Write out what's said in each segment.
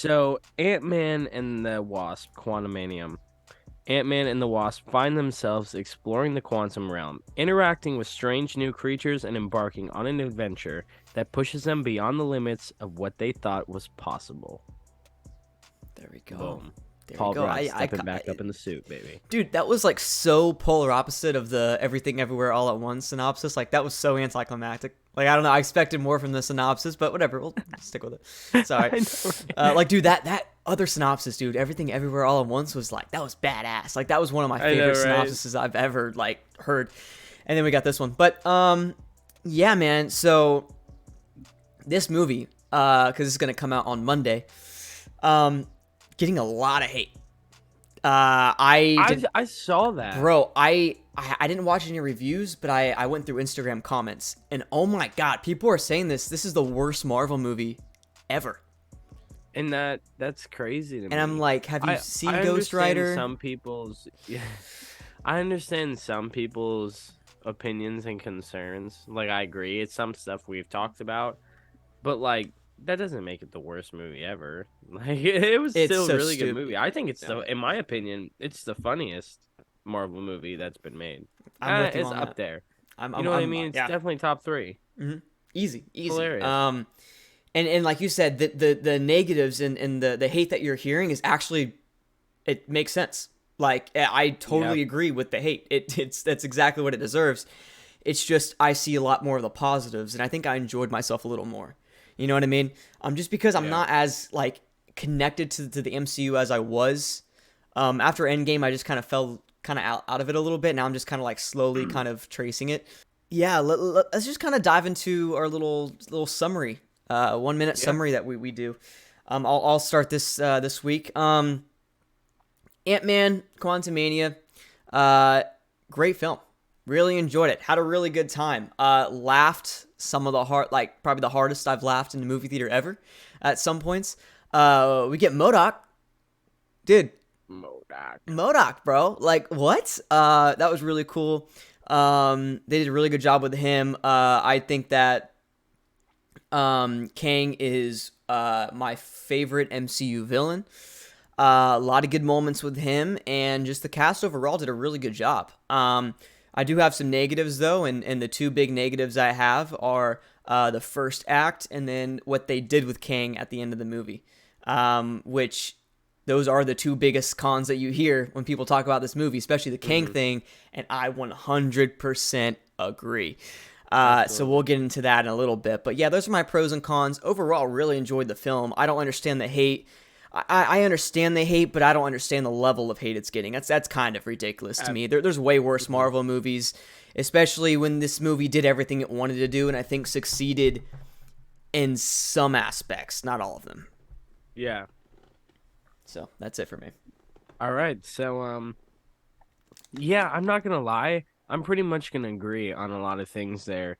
So Ant-Man and the Wasp, Quantumanium. Ant-Man and the Wasp find themselves exploring the quantum realm, interacting with strange new creatures and embarking on an adventure that pushes them beyond the limits of what they thought was possible. There we go. Boom. There we Paul go. Rudd stepping back up in the suit, baby. Dude, that was like so polar opposite of the Everything Everywhere All at Once synopsis. Like that was so anticlimactic. Like I don't know, I expected more from the synopsis, but whatever, we'll stick with it. Sorry. I know, right? Like, dude, that other synopsis, dude, Everything Everywhere All at Once was like that was badass. Like that was one of my I know, favorite right? synopsises I've ever like heard. And then we got this one, but yeah, man. So this movie, because it's gonna come out on Monday, getting a lot of hate. I saw that. Bro, I didn't watch any reviews, but I went through Instagram comments, and oh my god, people are saying this is the worst Marvel movie ever. And that's crazy to me. And I'm like, have you seen Ghost understand Rider? some people's I understand some people's opinions and concerns. Like I agree, it's some stuff we've talked about, but like that doesn't make it the worst movie ever. Like it was It's still so a really good stupid. movie. I think it's Yeah. in my opinion, it's the funniest Marvel movie that's been made. I'm with you It's on up that. there. I'm, You I'm, know what I I'm mean? It's yeah. definitely top three. Easy, easy. Hilarious. And like you said, the negatives and the hate that you're hearing is actually, it makes sense. Like I totally Yeah. agree with the hate. That's exactly what it deserves. It's just I see a lot more of the positives, and I think I enjoyed myself a little more. You know what I mean? Just because I'm Yeah. not as like connected to the MCU as I was. After Endgame, I just kind of fell kind of out of it a little bit. Now I'm just kind of like slowly kind of tracing it. Yeah, let's just kind of dive into our little summary, 1 minute Yeah. summary that we do. I'll start this week. Ant-Man, Quantumania, great film. Really enjoyed it. Had a really good time. Laughed some of the probably the hardest I've laughed in a movie theater ever. At some points, we get MODOK, dude. MODOK. MODOK, bro. Like what? That was really cool. They did a really good job with him. I think that Kang is my favorite MCU villain. A lot of good moments with him, and just the cast overall did a really good job. I do have some negatives though, and the two big negatives I have are the first act and then what they did with Kang at the end of the movie, which those are the two biggest cons that you hear when people talk about this movie, especially the Kang thing, and I 100% agree. So we'll get into that in a little bit. But yeah, those are my pros and cons. Overall, really enjoyed the film. I don't understand the hate. I understand the hate, but I don't understand the level of hate it's getting. That's kind of ridiculous to me. There's way worse Marvel movies, especially when this movie did everything it wanted to do, and I think succeeded in some aspects, not all of them. Yeah. So that's it for me. All right. So yeah, I'm not gonna lie. I'm pretty much gonna agree on a lot of things there.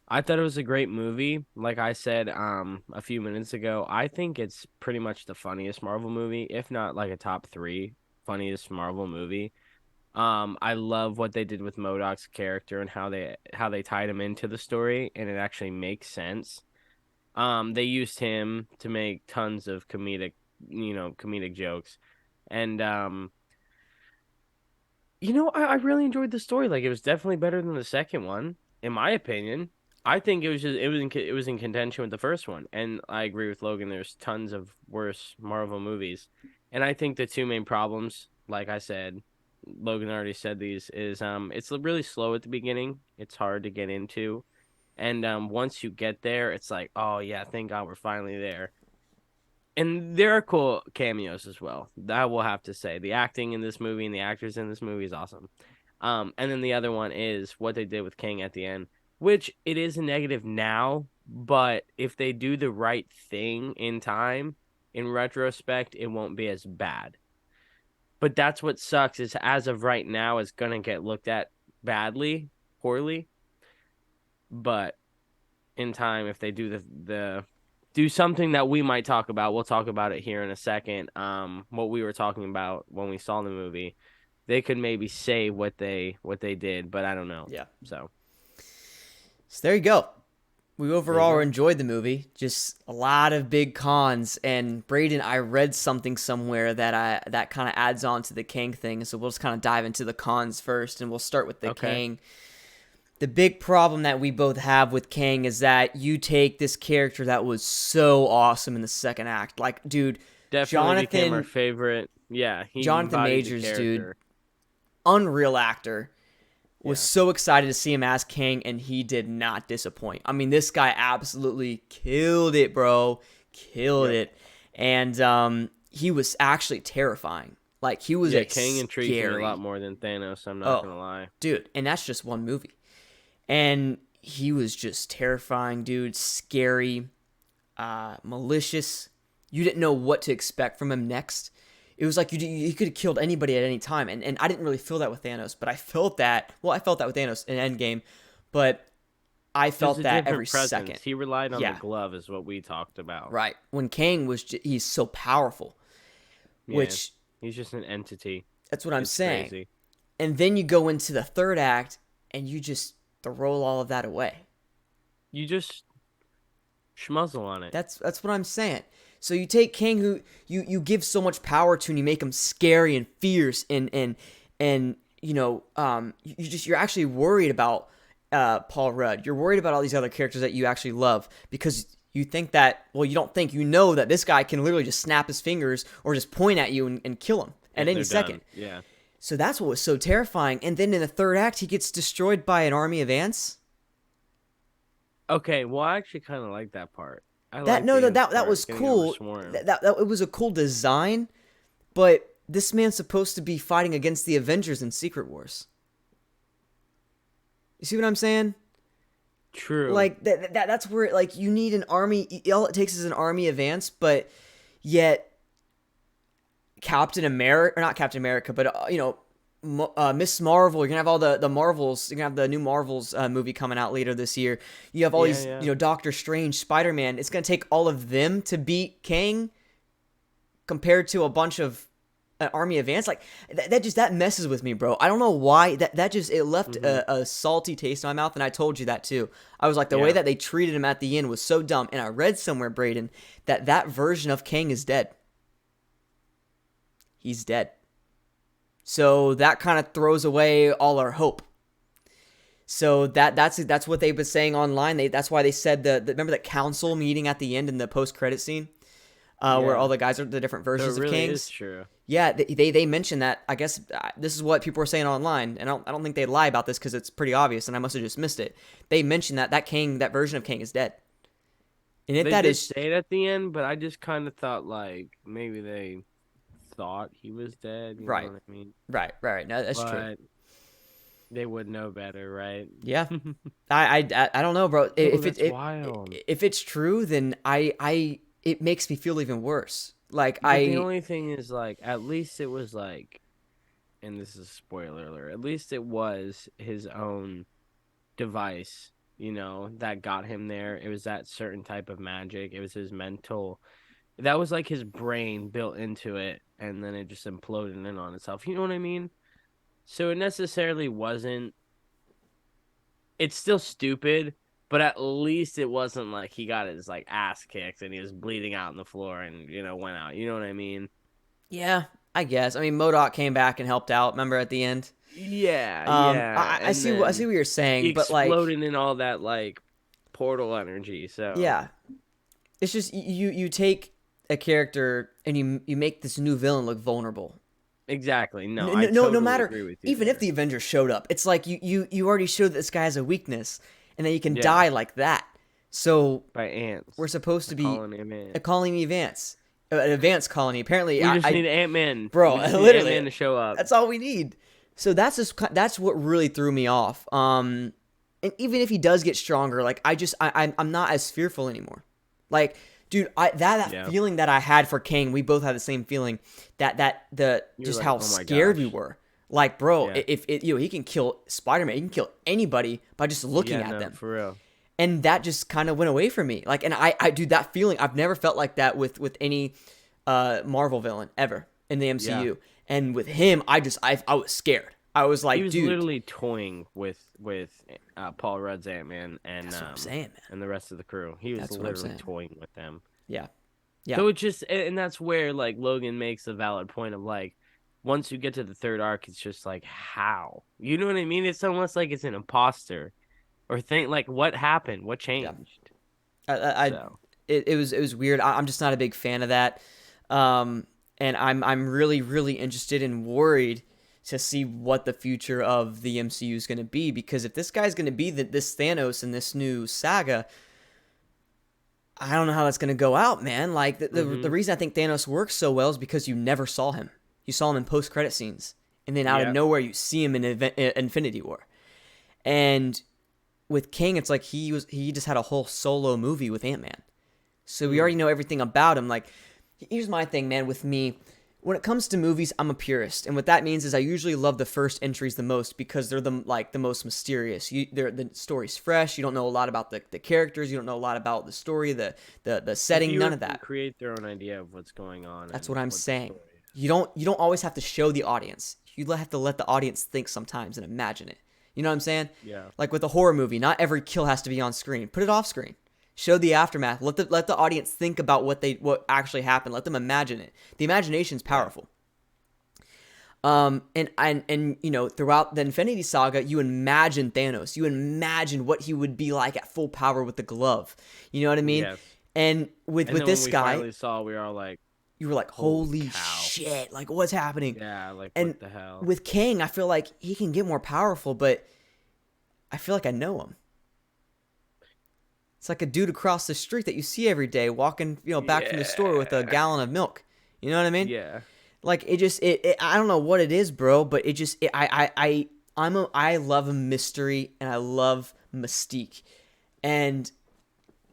I thought it was a great movie. Like I said a few minutes ago, I think it's pretty much the funniest Marvel movie, if not like a top three funniest Marvel movie. I love what they did with MODOK's character and how they tied him into the story, and it actually makes sense. They used him to make tons of comedic jokes. And I really enjoyed the story. Like it was definitely better than the second one, in my opinion. I think it was in contention with the first one, and I agree with Logan. There's tons of worse Marvel movies, and I think the two main problems, like I said, Logan already said these, is it's really slow at the beginning. It's hard to get into, and once you get there, it's like, oh yeah, thank God we're finally there. And there are cool cameos as well. I will have to say the acting in this movie and the actors in this movie is awesome. And then the other one is what they did with King at the end, which it is a negative now, but if they do the right thing in time, in retrospect, it won't be as bad. But that's what sucks is as of right now, it's gonna get looked at badly, poorly. But in time, if they do the do something that we might talk about, we'll talk about it here in a second. What we were talking about when we saw the movie, they could maybe say what they did, but I don't know. Yeah. So So there you go. we There you overall go. enjoyed the movie. Just a lot of big cons. And Braden, I read something somewhere that kind of adds on to the Kang thing. So we'll just kind of dive into the cons first, and we'll start with the Okay. Kang. The big problem that we both have with Kang is that you take this character that was so awesome in the second act. Like, dude, Definitely became our Jonathan favorite. Yeah, he Jonathan embodied the Majors, dude, character. unreal actor. Was Yeah. so excited to see him as King, and he did not disappoint. I mean, this guy absolutely killed it, bro. Killed Yep. it. And he was actually terrifying. Like, he was Yeah, a Kang intrigues me a lot scary. more than Thanos, I'm not Oh, gonna lie. dude. And that's just one movie. And he was just terrifying, dude. Scary, malicious. You didn't know what to expect from him next. It was like you could have killed anybody at any time, and I didn't really feel that with Thanos, but I felt that. Well, I felt that with Thanos in Endgame, but I There's felt a that different every second. presence. He relied on the Yeah, glove, is what we talked about. right. When Kang he's so powerful, Yeah, which he's just an entity. that's what I'm It's saying. crazy. And then you go into the third act, and you just throw all of that away. You just schmuzzle on it. That's what I'm saying. So you take King, who you give so much power to, and you make him scary and fierce, and you're actually worried about Paul Rudd. You're worried about all these other characters that you actually love because you think that, well, you don't think, you know that this guy can literally just snap his fingers or just point at you and kill him at And any they're second. done. Yeah. So that's what was so terrifying. And then in the third act, he gets destroyed by an army of ants. Okay, well, I actually kind of like that part. I That like no, the no, ants that part, was getting over cool. swarm. That it was a cool design, but this man's supposed to be fighting against the Avengers in Secret Wars. You see what I'm saying? True. Like that's where, like, you need an army. All it takes is an army of ants, but yet Captain America, or not Captain America, but Miss Marvel. You're gonna have all the Marvels. You're gonna have the new Marvels movie coming out later this year. You have all Yeah, these, yeah. Doctor Strange, Spider Man. It's gonna take all of them to beat Kang, compared to a bunch of an army of ants. Like that messes with me, bro. I don't know why. That just, it left Hmm. a salty taste in my mouth, and I told you that too. I was like, the way Yeah. that they treated him at the end was so dumb. And I read somewhere, Braden, that version of Kang is dead. He's dead. So that kind of throws away all our hope. So that's what they've been saying online. That's why they said remember that council meeting at the end in the post credit scene, where all Yeah. the guys are the different So versions it of really is Kangs. true. Yeah, they mentioned that. I guess this is what people were saying online, and I don't think they lie about this because it's pretty obvious, and I must have just missed it. They mentioned that Kang, that version of Kang, is dead, and if They that did is say it at the end, but I just kind of thought like maybe they thought he was dead. You know right, what I mean? right, no, that's true. But they would know better, right? Yeah, I don't know, bro. Oh, If that's wild. if it's true, then I it makes me feel even worse. Like But the only thing is, like, at least it was like, and this is a spoiler alert, at least it was his own device, that got him there. It was that certain type of magic. It was his mental. That was like his brain built into it, and then it just imploded in on itself. You know what I mean? So it necessarily wasn't. It's still stupid, but at least it wasn't like he got his like ass kicked and he was bleeding out on the floor and went out. You know what I mean? yeah, I guess. I mean, MODOK came back and helped out. Remember at the end? Yeah, yeah. I And see what then you're he saying, but like, exploded in all that like portal energy. So yeah, it's just you take a character and you make this new villain look vulnerable. exactly. No, No, I no totally matter, agree with you even if there. the Avengers showed up, it's like you already showed that this guy has a weakness, and that he can Yeah, die like that. So by ants. we're supposed to be Calling him a in. colony advance, an advanced colony. Apparently, We just need Ant-Man. bro, We just need literally, Ant-Man to show up. that's all we need. So that's what really threw me off. And even if he does get stronger, like I'm not as fearful anymore. Like, dude, that Yeah. feeling that I had for Kang, we both had the same feeling. The You're just like, how oh my scared we gosh. were. Like, bro, Yeah. if he can kill Spider-Man, he can kill anybody by just looking Yeah, at no, them. for real. And that just kind of went away from me. Like, and I do that feeling. I've never felt like that with any Marvel villain ever in the MCU. Yeah. And with him, I was scared. I was He like, was dude, literally toying with Paul Rudd's Ant-Man that's what I'm saying, man. and the rest of the crew. He was That's what I'm literally saying. toying with them. Yeah, yeah, So it just and that's where like Logan makes a valid point of like once you get to the third arc, it's just like how? You know what I mean? It's almost like it's an imposter or think like what happened? What yeah. changed? I So it was weird. I'm just not a big fan of that. Um, and I'm really really interested and worried to see what the future of the MCU is going to be, because if this guy's going to be this Thanos in this new saga, I don't know how that's going to go out, man. Like the mm-hmm. reason I think Thanos works so well is because you never saw him. You saw him in post credit scenes, and then out of Yeah. nowhere you see him in Infinity War. And with King, it's like he just had a whole solo movie with Ant Man. So we Mm. already know everything about him. Like, here's my thing, man, with me. When it comes to movies, I'm a purist, and what that means is I usually love the first entries the most because they're the most mysterious. The story's fresh. You don't know a lot about the characters. You don't know a lot about the story, the The setting. None viewer of can that. create their own idea of what's going on That's and what I'm what the saying. story is. You don't always have to show the audience. You have to let the audience think sometimes and imagine it. You know what I'm saying? Yeah. Like with a horror movie, not every kill has to be on screen. Put it off screen. Show the aftermath. Let the audience think about what actually happened. Let them imagine it. The imagination's Yeah. powerful. And you know, throughout the Infinity Saga, you imagine Thanos. You imagine what he would be like at full power with the glove. You know what I mean? Yes. And with And with then when this we guy, finally saw, we were all like, you were like, "Holy holy cow!" shit! Like, what's happening? Yeah. Like, what And the hell? with Kang, I feel like he can get more powerful, but I feel like I know him. It's like a dude across the street that you see every day walking, back from the store with a Yeah. gallon of milk. You know what I mean? Yeah. Like it just it I don't know what it is, bro, but it just I love a mystery and I love mystique. And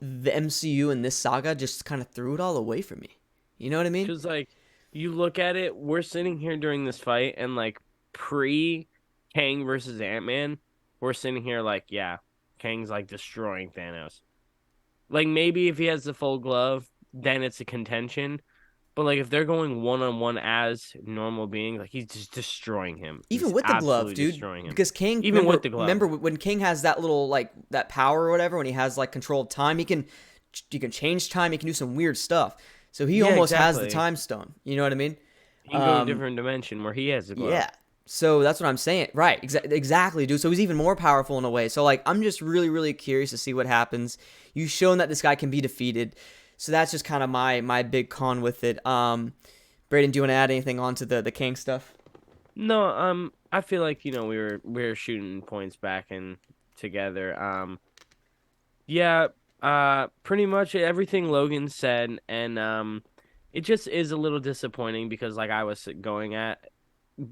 the MCU and this saga just kind of threw it all away from me. You know what I mean? Because like you look at it, we're sitting here during this fight, and like pre Kang versus Ant Man, we're sitting here like, yeah, Kang's like destroying Thanos. Like maybe if he has the full glove, then it's a contention. But like if they're going one on one as normal beings, like he's just destroying him. Even He's with the glove, absolutely dude. destroying him. Because King, Even with remember the glove. remember when King has that little like that power or whatever, when he has like control of time, he can change time, he can do some weird stuff. So he Yeah, almost has the exactly. time stone. You know what I mean? He can go to a Um, different dimension where he has the glove. yeah. So that's what I'm saying. Right. Exactly, dude. So he's even more powerful in a way. So like I'm just really, really curious to see what happens. You've shown that this guy can be defeated. So that's just kind of my big con with it. Braden, do you want to add anything on to the King stuff? No, I feel like, we were shooting points back and together. Yeah, pretty much everything Logan said, and it just is a little disappointing because like I was going at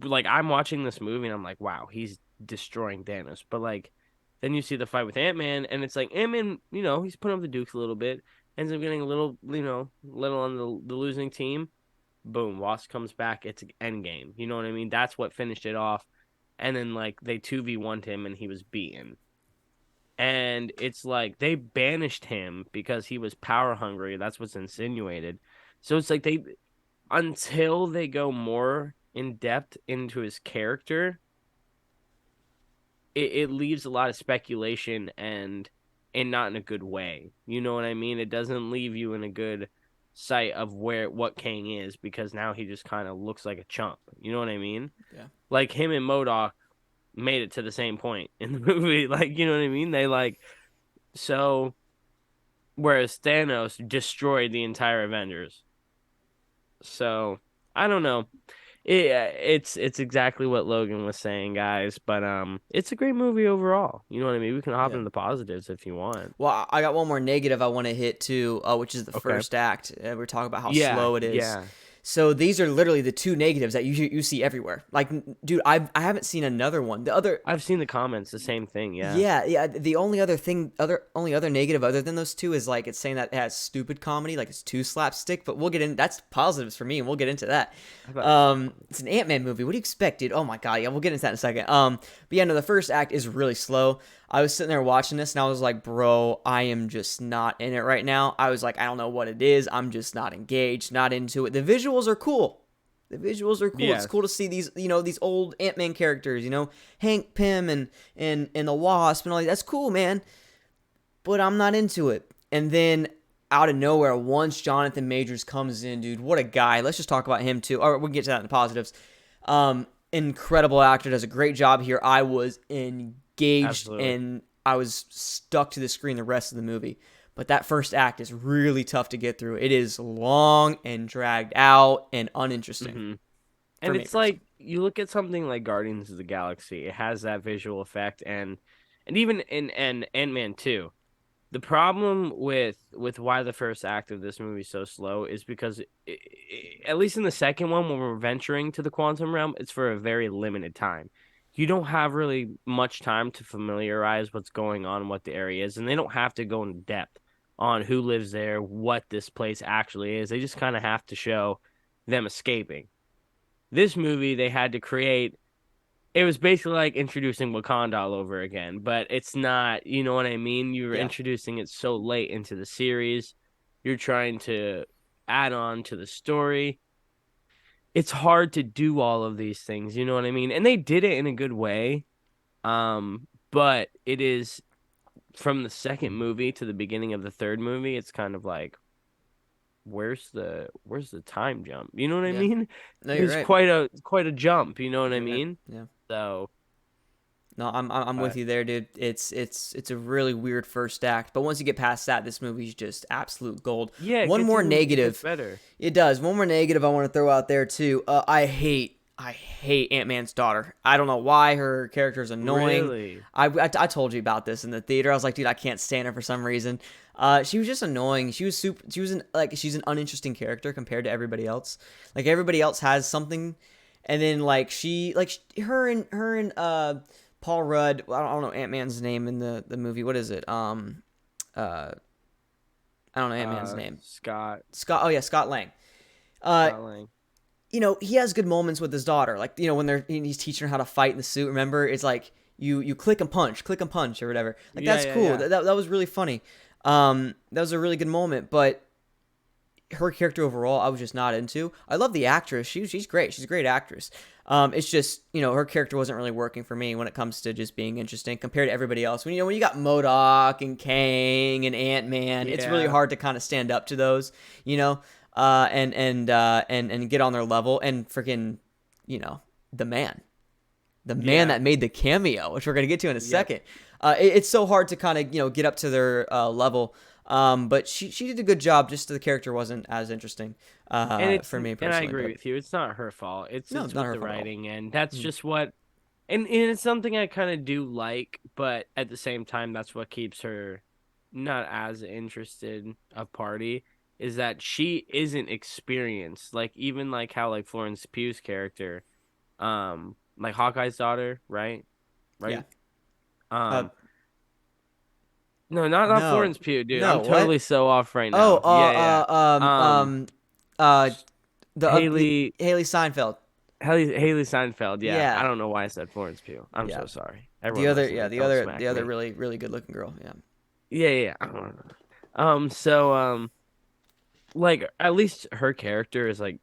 like I'm watching this movie and I'm like, wow, he's destroying Thanos. But like then you see the fight with Ant-Man and it's like Ant-Man, he's putting up the Dukes a little bit, ends up getting a little, little on the losing team. Boom, Wasp comes back, it's an end game. You know what I mean? That's what finished it off. And then like they 2v1'd him and he was beaten. And it's like they banished him because he was power hungry. That's what's insinuated. So it's like until they go more in depth into his character, it leaves a lot of speculation and not in a good way. You know what I mean? It doesn't leave you in a good sight of what Kang is because now he just kind of looks like a chump. You know what I mean? Yeah. Like him and MODOK made it to the same point in the movie. Like, you know what I mean? They like so whereas Thanos destroyed the entire Avengers. So I don't know. It's exactly what Logan was saying, guys. But it's a great movie overall. You know what I mean? We can hop Yeah. into the positives if you want. Well, I got one more negative I want to hit too, which is the Okay. first act. We're talking about how Yeah, slow it is. yeah. So these are literally the two negatives that you see everywhere. Like, dude, I haven't seen another one. The other, I've seen the comments, the same thing. Yeah. yeah, yeah. The only other negative other than those two is like it's saying that it has stupid comedy, like it's too slapstick. But we'll get in. That's positives for me, and we'll get into that. I thought it was funny. It's an Ant-Man movie. What do you expect, dude? Oh my god, yeah, we'll get into that in a second. But yeah, no, the first act is really slow. I was sitting there watching this, and I was like, bro, I am just not in it right now. I was like, I don't know what it is. I'm just not engaged, not into it. The visuals are cool. The visuals are cool. It's cool Yes. to see these, these old Ant-Man characters, Hank Pym and the Wasp and all that. That's cool, man. But I'm not into it. And then out of nowhere, once Jonathan Majors comes in, dude, what a guy. Let's just talk about him too. Or we can get to that in the positives. Incredible actor, does a great job here. I was engaged Absolutely. and I was stuck to the screen the rest of the movie. But that first act is really tough to get through. It is long and dragged out and uninteresting Hmm. for And me it's personally. like you look at something like Guardians of the Galaxy, it has that visual effect, and even in Ant-Man 2. The problem with why the first act of this movie is so slow is because at least in the second one, when we're venturing to the quantum realm, it's for a very limited time. You don't have really much time to familiarize what's going on, what the area is, and they don't have to go into depth on who lives there, what this place actually is. They just kind of have to show them escaping. This movie, they had to create, it was basically like introducing Wakanda all over again, but it's not, you know what I mean? You were Yeah. introducing it so late into the series. You're trying to add on to the story. It's hard to do all of these things, you know what I mean? And they did it in a good way. But it is from the second movie to the beginning of the third movie, it's kind of like where's the time jump? You know what I Yeah. mean? No, you're There's right. quite a jump, you know what I You're right. mean? Yeah. So, No, I'm with but you there, dude. It's a really weird first act, but once you get past that, this movie's just absolute gold. yeah, One more it gets negative, better. it does. One more negative I want to throw out there too. I hate Ant Man's daughter. I don't know why her character is annoying. Really? I told you about this in the theater. I was like, dude, I can't stand her for some reason. She was just annoying. She was super. She was she's an uninteresting character compared to everybody else. Like everybody else has something, and then her and Paul Rudd. Well, I don't know Ant Man's name in the movie. What is it? Uh, I don't know Ant Man's name. Scott Scott. Oh yeah, Scott Lang. Uh, Scott Lang. he has good moments with his daughter. Like, when he's teaching her how to fight in the suit. Remember, it's like you click and punch or whatever. Like Yeah, that's yeah, cool. yeah. That was really funny. That was a really good moment. But her character overall, I was just not into. I love the actress. She's great. She's a great actress. It's just her character wasn't really working for me when it comes to just being interesting compared to everybody else. When you got MODOK and Kang and Ant Man, it's really Yeah. hard to kind of stand up to those. And get on their level and freaking, you know, the man, the man Yeah. that made the cameo, which we're gonna get to in a Yep. second. It's so hard to kind of get up to their level. But she did a good job. Just the character wasn't as interesting for me And I personally. agree But with you. It's not her fault. no, It's not with her the fault at all. writing, and that's Mm. just what and it's something I kind of do like, but at the same time that's what keeps her not as interested of party is that she isn't experienced. Like even like how like Florence Pugh's character, like Hawkeye's daughter, right? Yeah. Right? Uh, Um No, not no, Florence Pugh, dude. I'm no. What? totally so off right Oh, now. Yeah, yeah. Um, uh, the Haley, Haley Seinfeld. Haley Seinfeld. Yeah, I Yeah, don't know why I said Florence Pugh. I'm yeah. so sorry. The Everyone other, yeah, listening, don't the smack other me. really, really good looking girl. Yeah, Yeah, yeah. Yeah. I don't know. Like at least her character is like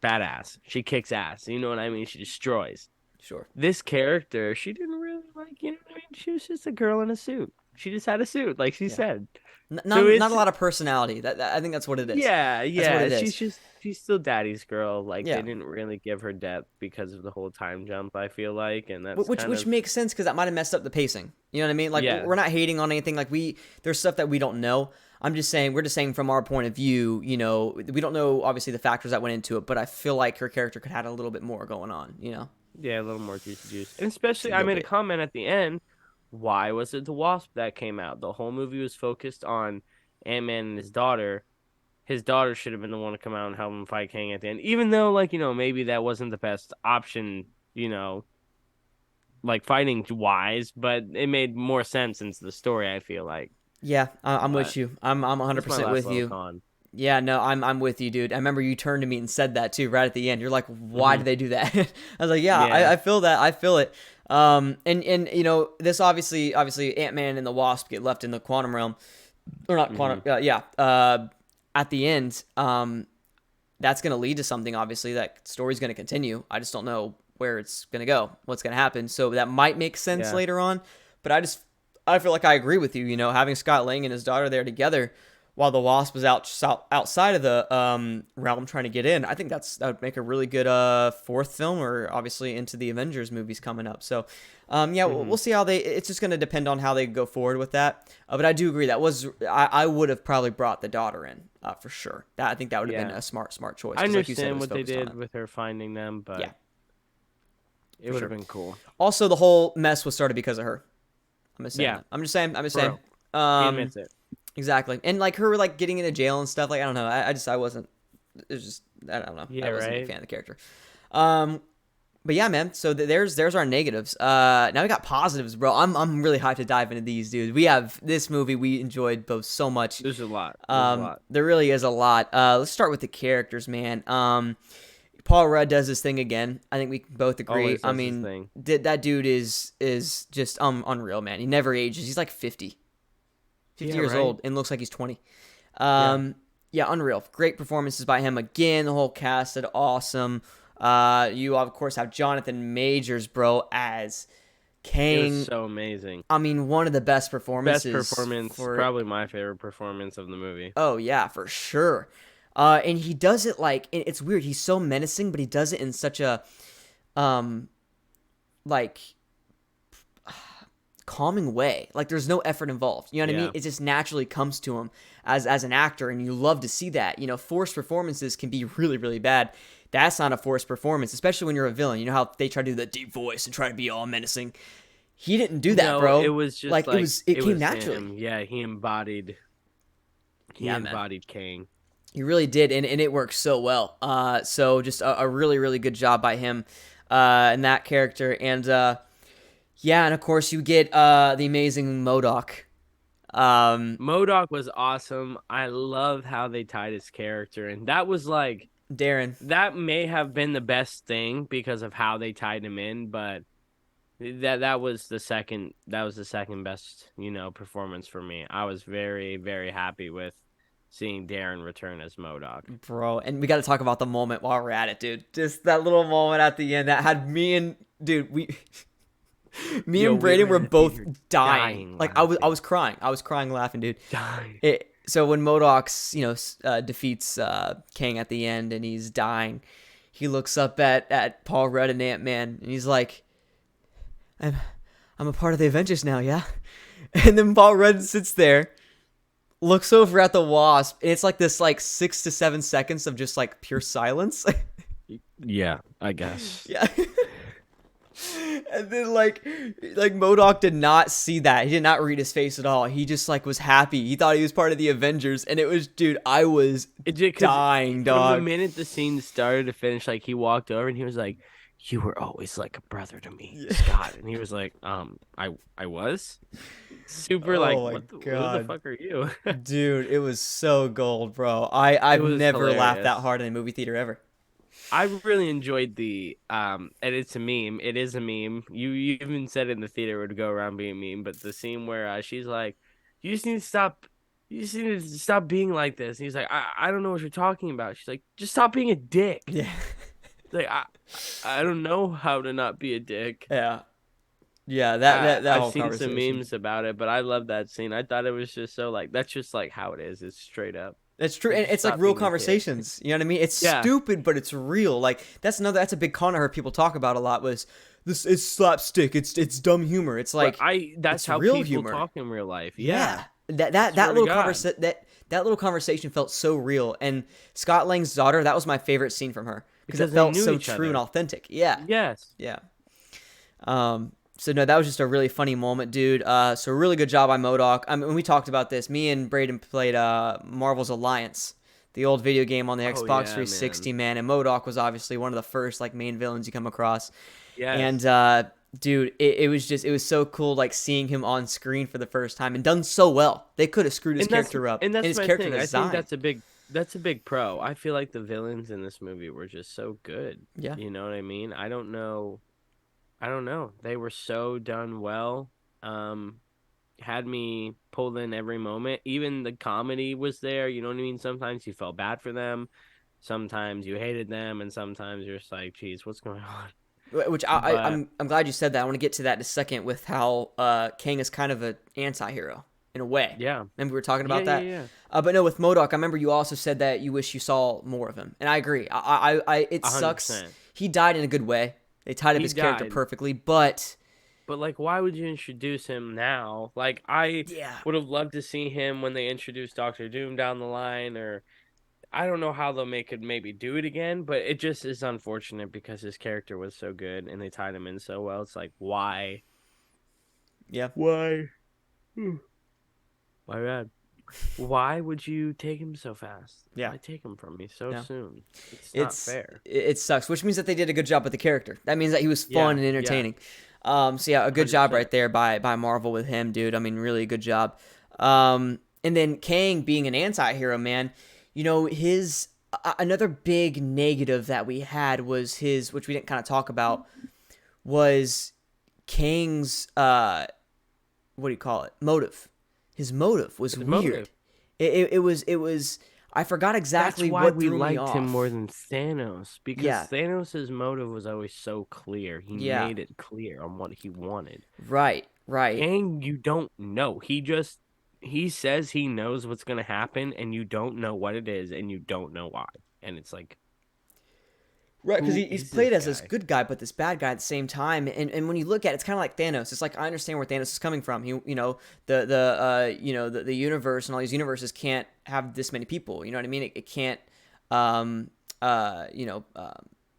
badass. She kicks ass. You know what I mean? She destroys. sure. This character, she didn't really like. You know what I mean? She was just a girl in a suit. She just had a suit, like she Yeah. said. So Not a it's lot of personality. I think that's what it is. Yeah, That's what yeah. it is. She's still daddy's girl. Like they Yeah. didn't really give her depth because of the whole time jump, I feel like, and that's Which kind which of makes sense because that might have messed up the pacing. You know what I mean? Like yeah. we're not hating on anything. Like there's stuff that we don't know. We're just saying from our point of view. We don't know obviously the factors that went into it, but I feel like her character could have had a little bit more going on. Yeah, a little more juicy juice. And Just a especially I little made a bit. comment at the end, why was it the Wasp that came out? The whole movie was focused on Ant-Man and his daughter. His daughter should have been the one to come out and help him fight Kang at the end. Even though like, maybe that wasn't the best option, like fighting wise, but it made more sense into the story, I feel like. Yeah, I'm with But you. I'm that's my 100% last with little you. con. Yeah, no, I'm with you, dude. I remember you turned to me and said that too, right at the end. You're like, "Why Hmm. did they do that?" I was like, "Yeah, Yeah. I feel that. I feel it." And this obviously Ant Man and the Wasp get left in the quantum realm, or not Hmm. quantum. Yeah. At the end, that's going to lead to something. Obviously, that story's going to continue. I just don't know where it's going to go, what's going to happen. So that might make sense Yeah. later on. But I feel like I agree with you. You know, having Scott Lang and his daughter there together while the Wasp was outside of the realm trying to get in. I think that would make a really good fourth film, or obviously into the Avengers movies coming up. So yeah, Hmm. we'll see how they. It's just going to depend on how they go forward with that. But I do agree that was I would have probably brought the daughter in for sure. I think that would have been Yeah. a smart choice I because, like you said, it understand was what they focused on did it. with her finding them, Yeah, but it for would have sure. been cool. Also, the whole mess was started because of her. I'm just saying Yeah, that. I'm just saying. I'm just for saying. real. She Um, admits it. exactly. And like her like getting into jail and stuff. Like I don't know. I wasn't. It was just I don't know. Yeah, I wasn't a big right? fan of the character. Um, but yeah, man. So there's our negatives. Now we got positives, bro. I'm really hyped to dive into these, dude. We have this movie we enjoyed both so much. There's a lot. There's a lot. There really is a lot. Let's start with the characters, man. Paul Rudd does his thing again. I think we both agree. Always I does his mean, thing. that dude is just unreal, man. He never ages. He's like 50 Yeah, years right? old and looks like he's 20. Yeah. Yeah, unreal. Great performances by him again. The whole cast did awesome. You of course have Jonathan Majors, bro, as It was Kang. so amazing. I mean, one of the best Best performances performance, for. probably my favorite performance of the movie. Oh yeah, for sure. And he does it like it's weird. He's so menacing, but he does it in such a um like calming way. Like there's no effort involved. You know what I mean? Yeah. It just naturally comes to him as an actor, and you love to see that. You know, forced performances can be really bad. That's not a forced performance, especially when you're a villain. You know how they try to do the deep voice and try to be all menacing. He didn't do that, No, it bro. was just Like it like was, it it came was naturally. him. Yeah, he Yeah, man. embodied Kang. He really did, and it worked so well. So just a really good job by him, in that character, and yeah, and of course you get the amazing Modoc. Um, MODOK was awesome. I love how they tied his character, and that was like Darren. that may have been the best thing because of how they tied him in, but that was the second best, performance for me. I was very happy with seeing Darren return as MODOK. Bro, and we got to talk about the moment while we're at it, dude. Just that little moment at the end that had me and dude, me Yo, and we Braden were in were the both theater dying. dying Like I laughing. was crying. I was crying laughing, dude. Dying. So when Modoc's defeats Kang at the end and he's dying, he looks up at Paul Rudd and Ant Man and he's like, "I'm I'm a part of the Avengers now, yeah." And then Paul Rudd sits there, looks over at the Wasp, and it's like this like 6 to 7 seconds of just like pure silence. Yeah, I guess. Yeah. And then like Modoc did not see that. He did not read his face at all. He just like was happy. He thought he was part of the Avengers, and it was, dude, I was It did because dying, from the dog. minute the scene started to finish, like he walked over and he was like, "You were always like a brother to me, Yeah. Scott." And he was like, I was super like, Oh my who the god. fuck are you?" Dude, it was so gold, bro. It I've was never laughed that hilarious. hard in a movie theater ever. I really enjoyed and it's a meme. It is a meme. You even said in the theater it would go around being a meme, but the scene where she's like, "You just need to stop. You just need to stop being like this." And he's like, I don't know what you're talking about." She's like, "Just stop being a dick." Yeah. Like I don't know how to not be a dick. Yeah. Yeah, that I've whole seen some conversation. memes about it, but I love that scene. I thought it was just so like that's just like how it is. It's straight up. It's true, Like and just it's like stop real being a dick. conversations. You know what I mean? It's Yeah. stupid, but it's real. Like that's a big con I heard people talk about a lot was this is slapstick. It's dumb humor. It's But like that's it's how real people humor. talk in real life. Yeah, Yeah. that Swear to little God. that little conversation felt so real. And Scott Lang's daughter, that was my favorite scene from her because it Because they felt knew so each true and other. authentic. Yeah, Yes. yeah. So no, that was just a really funny moment, dude. So really good job by Modoc. I mean, when we talked about this, me and Braden played Marvel's Alliance, the old video game on the Oh Xbox yeah, man. 360, man. And Modoc was obviously one of the first like main villains you come across. And Yes. dude, it was so cool like seeing him on screen for the first time and done so well. They could have screwed his And that's character up, and and that's his my character thing. I think design. that's a big pro. I feel like the villains in this movie were just so good. Yeah. You know what I mean? I don't know. I don't know. They were so done well. Um, had me pulled in every moment. Even the comedy was there. You know what I mean? Sometimes you felt bad for them. sometimes you hated them, and sometimes you're just like, geez, what's going on? Which But I'm glad you said that. I want to get to that in a second with how Kang is kind of an anti-hero in a way. yeah, Remember we were talking yeah, about yeah, that. yeah, But no, with Modoc, I remember you also said that you wish you saw more of him, and I agree. It a hundred sucks. percent. He died in a good way. They tied up He his character died, perfectly, but but like, why would you introduce him now? Like, I yeah, would have loved to see him when they introduced Doctor Doom down the line, or I don't know how they'll make it maybe do it again, but it just is unfortunate because his character was so good and they tied him in so well. It's like, why? yeah, Why? Hmm. My bad. Why would you take him so fast? yeah, Why take him from me so yeah. soon? It's not fair. It sucks, which means that they did a good job with the character. That means that he was fun Yeah, and yeah, entertaining. So yeah, a good job right 100%. there by Marvel with him, dude. I mean, really a good job. And then Kang being an anti-hero, man. You know, his another big negative that we had was his, which we didn't kind of talk about, was Kang's what do you call it? Motive. His motive was His motive. weird. It was I forgot That's exactly why what we threw me liked him more off. than Thanos because Yeah. Thanos' motive was always so clear. He Yeah. made it clear on what he wanted. Right. Right. Kang, you don't know. He says he knows what's gonna happen, and you don't know what it is, and you don't know why. And it's like, Right, because who he's is played this as this guy? good guy, but this bad guy at the same time. And when you look at it, it's kind of like Thanos. It's like I understand where Thanos is coming from. He, you know, the universe and all these universes can't have this many people. You know what I mean? It can't, um, you know,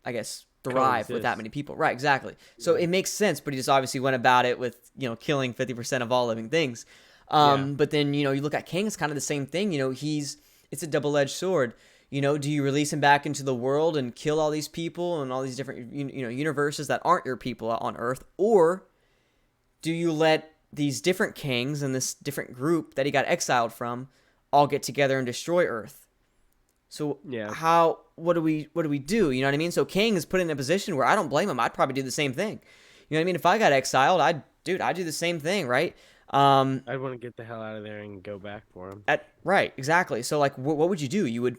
I guess thrive with that Coexist. many people. Right, exactly. So Yeah. it makes sense, but he just obviously went about it with killing 50% of all living things. Yeah. But then you look at King, it's kind of the same thing. It's a double edged sword. Do you release him back into the world and kill all these people and all these different universes that aren't your people on Earth, or do you let these different kings and this different group that he got exiled from all get together and destroy Earth? So Yeah. what do we do? You know what I mean? So King is put in a position where I don't blame him. I'd probably do the same thing. You know what I mean? If I got exiled, I'd do the same thing, right? I'd want to get the hell out of there and go back for him. Right, exactly. So like, what would you do? You would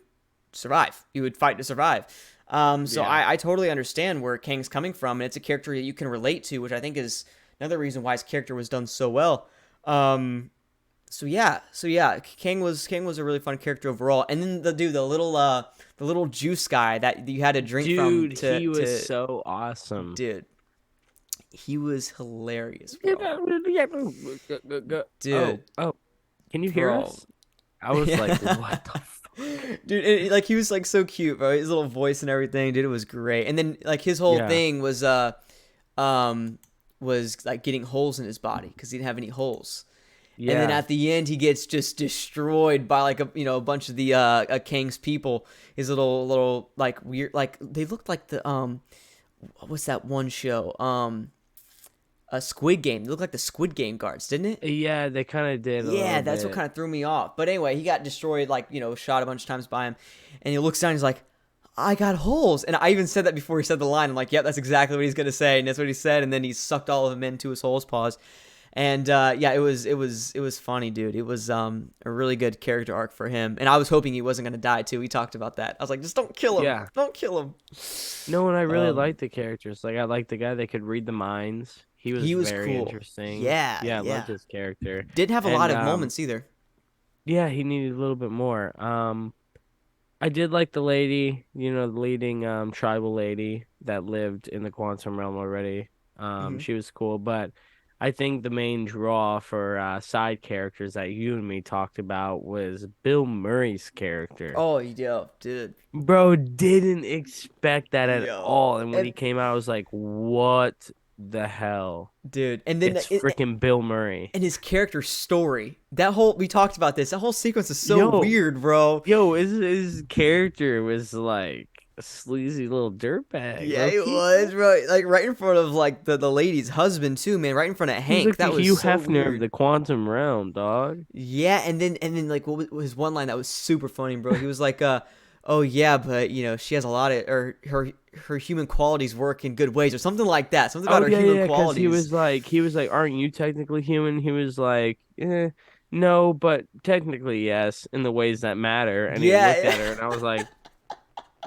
survive. You would fight to survive. So Yeah. I totally understand where Kang's coming from, and it's a character that you can relate to, which I think is another reason why his character was done so well. So yeah, Kang was a really fun character overall. And then the little juice guy that you had to drink from Dude, to he was to so awesome. dude, he was hilarious, bro. Oh, Dude, oh, can you hear bro. us? I was like, what the fuck? Dude, like he was like so cute, bro. His little voice and everything, dude, it was great. And then like his whole Yeah. thing was like getting holes in his body because he didn't have any holes. And then Yeah. at the end, he gets just destroyed by like a bunch of the Kang's people. His little like weird, like they looked like the what's that one show a Squid Game. They looked like the Squid Game guards, didn't it? Yeah, they kind of did a Yeah, little that's what bit. kind of threw me off. But anyway, he got destroyed, like, shot a bunch of times by him. And he looks down and he's like, I got holes. And I even said that before he said the line. I'm like, yep, that's exactly what he's going to say. And that's what he said. And then he sucked all of them into his holes paws. And yeah, it was funny, dude. It was a really good character arc for him. And I was hoping he wasn't going to die too. We talked about that. I was like, just don't kill him. Yeah. Don't kill him. No, and I really Um, liked the characters. Like, I liked the guy that could read the minds. He was he was very cool. interesting. Yeah, Yeah, I yeah. loved his character. Didn't have a lot And of moments either. yeah, he needed a little bit more. I did like the lady, the leading tribal lady that lived in the quantum realm already. Hmm. She was cool, but I think the main draw for side characters that you and me talked about was Bill Murray's character. Oh, yo, dude. Bro, didn't expect that at Yo. all. And when he came out, I was like, what the hell? Dude. And then It's freaking Bill Murray. and his character story. We talked about this. That whole sequence is so Yo, weird, bro. his character was like a sleazy little dirtbag, Yeah, low it key. was, bro. Like right in front of like the lady's husband too, man. Right in front of He was Hank. like the That was Hugh so Hefner of weird. the quantum realm, dog. Yeah, and then like what was his one line that was super funny, bro? He was like, oh yeah, but she has a lot of or her human qualities work in good ways or something like that. Something about Oh her yeah, human yeah, because qualities. he was like, aren't you technically human? He was like, no, but technically yes, in the ways that matter. And he looked Yeah. at her, and I was like,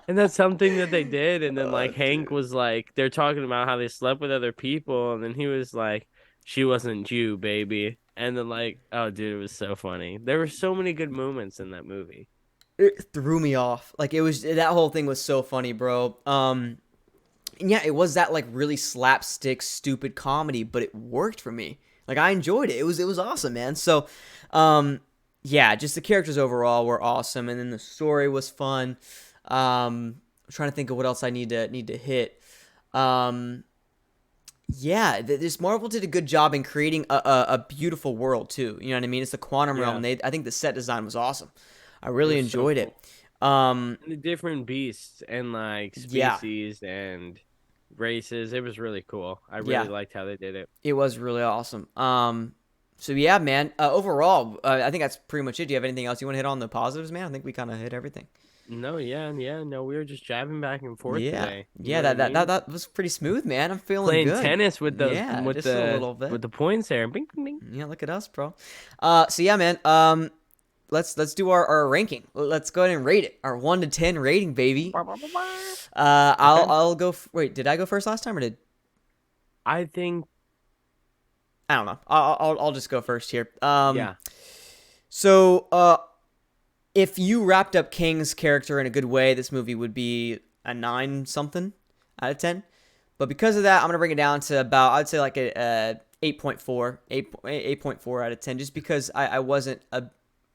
And that's something that they did. And then Oh, like Hank dude. was like, they're talking about how they slept with other people, and then he was like, "She wasn't you, baby." And then like, oh, dude, it was so funny. There were so many good moments in that movie. It threw me off. Like it was that whole thing was so funny, bro. And yeah, it was that like really slapstick, stupid comedy, but it worked for me. Like I enjoyed it. It was awesome, man. So, yeah, just the characters overall were awesome, and then the story was fun. I'm trying to think of what else I need to hit. Um, yeah, this Marvel did a good job in creating a beautiful world too. You know what I mean? It's the quantum realm. Yeah, And I think the set design was awesome. I it really was so enjoyed it. cool. Um, And the different beasts and like yeah, species and races, it was really cool. I really yeah, liked how they did it. it was really awesome. So yeah, man. Overall, I think that's pretty much it. Do you have anything else you want to hit on the positives, man? I think we kind of hit everything. No, yeah, yeah, no, we were just jabbing back and forth Yeah, today. You yeah. know what I that mean? that was pretty smooth, man. I'm feeling Playing good. tennis with those Yeah, just a little with bit. the points there. Bing, bing, bing. Yeah, look at us, bro. So yeah, man. Let's do our ranking. Let's go ahead and rate it. Our 1 to 10 rating, baby. Bah, bah, bah, bah. I'll Okay. I'll go. Wait, did I go first last time or did I think, I don't know. I'll just go first here. yeah. So if you wrapped up Kang's character in a good way, this movie would be a 9 something out of 10. But because of that, I'm gonna bring it down to about I'd say like a 8.4, 8.4 out of 10, just because I wasn't a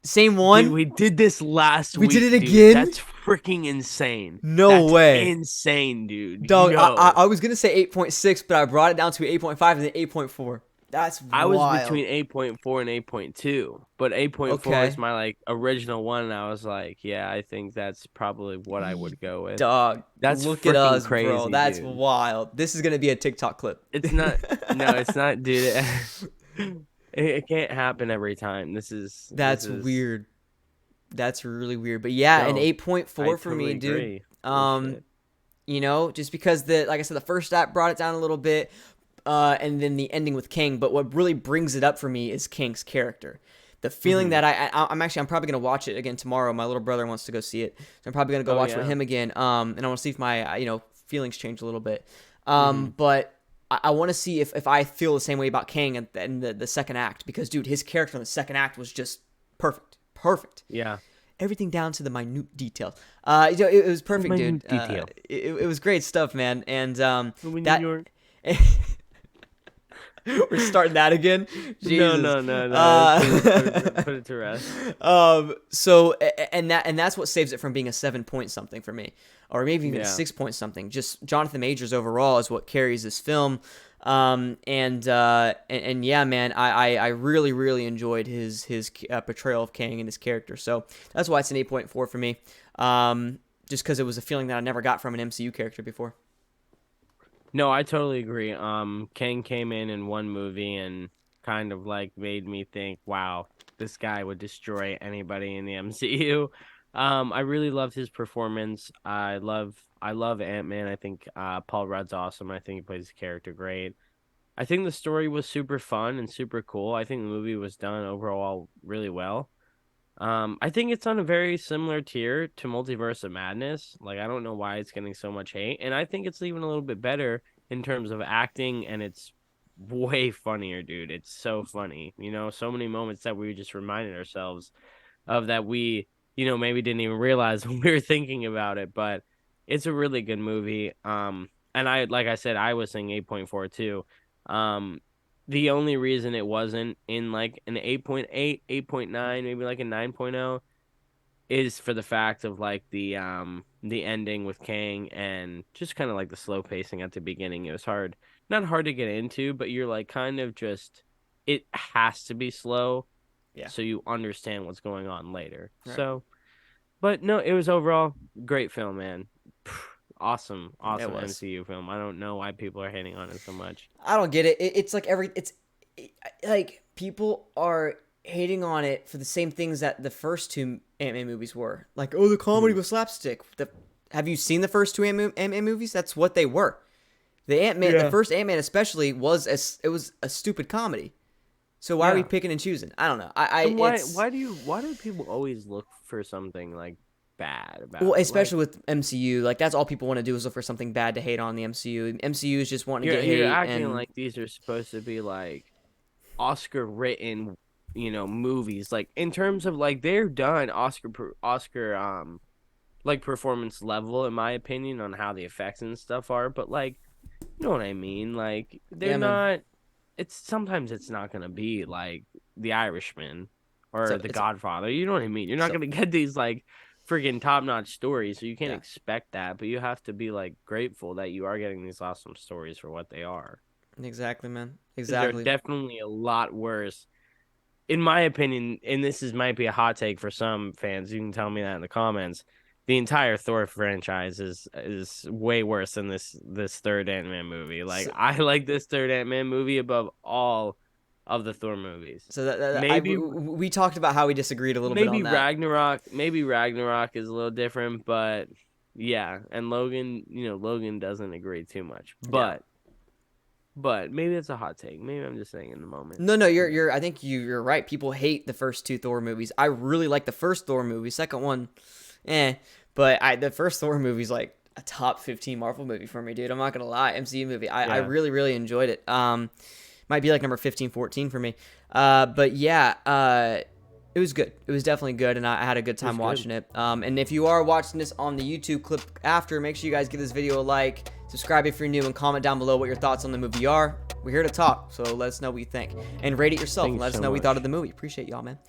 same Dude, one. we did this last We did week, it dude. again. That's freaking insane. No That's way. insane, dude. Dog, Yo. I was gonna say 8.6, but I brought it down to 8.5 and then 8.4. That's I was wild. between 8.4 and 8.2, but 8.4 is Okay, my like original one, and I was like, yeah, I think that's probably what I would go with. dog, That's look at freaking us, bro. crazy, That's dude. wild. This is gonna be a TikTok clip. It's not, no, it's not, dude. It can't happen every time. This That's is weird. That's really weird. But yeah, an no, I 8.4 for me, totally dude. agree. Holy Um, shit. just because like I said, the first act brought it down a little bit, and then the ending with King. But what really brings it up for me is King's character. The feeling Hmm. that I'm probably gonna watch it again tomorrow. My little brother wants to go see it, so I'm probably gonna go Oh watch it with yeah. him again. And I want to see if my feelings change a little bit. Hmm. But I want to see if I feel the same way about Kang in the second act, because dude, his character in the second act was just perfect, perfect. Yeah. Everything down to the minute details. It was The perfect, dude. minute detail. It was great stuff, man. And When New that York. we're starting that again. No, Jesus. no, no, no. Put it to rest. So and that's what saves it from being a 7 point something for me, or maybe even a Yeah. 6 point something. Just Jonathan Majors overall is what carries this film. And yeah, man, I really really enjoyed his portrayal of Kang and his character. So that's why it's an 8.4 for me. Just because it was a feeling that I never got from an MCU character before. No, I totally agree. Kang came in one movie and kind of like made me think, wow, this guy would destroy anybody in the MCU. I really loved his performance. I love Ant-Man. I think Paul Rudd's awesome. I think he plays his character great. I think the story was super fun and super cool. I think the movie was done overall really well. I think it's on a very similar tier to Multiverse of Madness. Like, I don't know why it's getting so much hate, and I think it's even a little bit better in terms of acting, and it's way funnier, dude. It's so funny. So many moments that we just reminded ourselves of that we, maybe didn't even realize when we were thinking about it, but it's a really good movie. And like I said, I was saying 8.4 too. Um, the only reason it wasn't in like an 8.8, 8.9, maybe like a 9.0 is for the fact of like the ending with Kang and just kind of like the slow pacing at the beginning. It was hard. Not hard to get into, but you're like kind of just it has to be slow Yeah. so you understand what's going on later. Right. So, but no, it was overall great film, man. Awesome, It awesome was. MCU film. I don't know why people are hating on it so much. I don't get it. It's like like people are hating on it for the same things that the first two Ant-Man movies were. Like, oh, the comedy Mhm. was slapstick. Have you seen the first two Ant-Man movies? That's what they were. The Yeah. first Ant-Man especially it was a stupid comedy. So why are we Yeah. picking and choosing? I don't know. And It's why do people always look for something like bad Well, about it. Like especially with MCU, like that's all people want to do is look for something bad to hate on the MCU. MCU is just wanting to get you're hate, acting and like these are supposed to be like Oscar written, movies. Like in terms of like they're done Oscar like performance level in my opinion on how the effects and stuff are, but like you know what I mean? Like they're yeah, man, not it's sometimes it's not gonna be like The Irishman or so The it's Godfather. You know what I mean? You're not so gonna get these like freaking top notch stories, so you can't yeah, expect that, but you have to be like grateful that you are getting these awesome stories for what they are. exactly, man, Because they're exactly. definitely a lot worse in my opinion, and this is might be a hot take for some fans, you can tell me that in the comments. The entire Thor franchise is way worse than this third Ant-Man movie. Like So, I like this third Ant-Man movie above all of the Thor movies. so Maybe we talked about how we disagreed a little bit on that. Maybe Ragnarok is a little different, but yeah, and Logan doesn't agree too much. Yeah. But maybe it's a hot take. Maybe I'm just saying in the moment. No, no, you're. I think you're right. People hate the first two Thor movies. I really like the first Thor movie. Second one, eh. But the first Thor movie's like a top 15 Marvel movie for me, dude. I'm not gonna lie. MCU movie. I Yeah, really really enjoyed it. Might be like number 15, 14 for me. But yeah. It was good. It was definitely good, and I had a good it was time good. watching it. And if you are watching this on the YouTube clip after, make sure you guys give this video a like, subscribe if you're new, and comment down below what your thoughts on the movie are. We're here to talk, so let us know what you think. And rate it yourself, Thank and you let us so know what you thought of much. the movie. Appreciate y'all, man.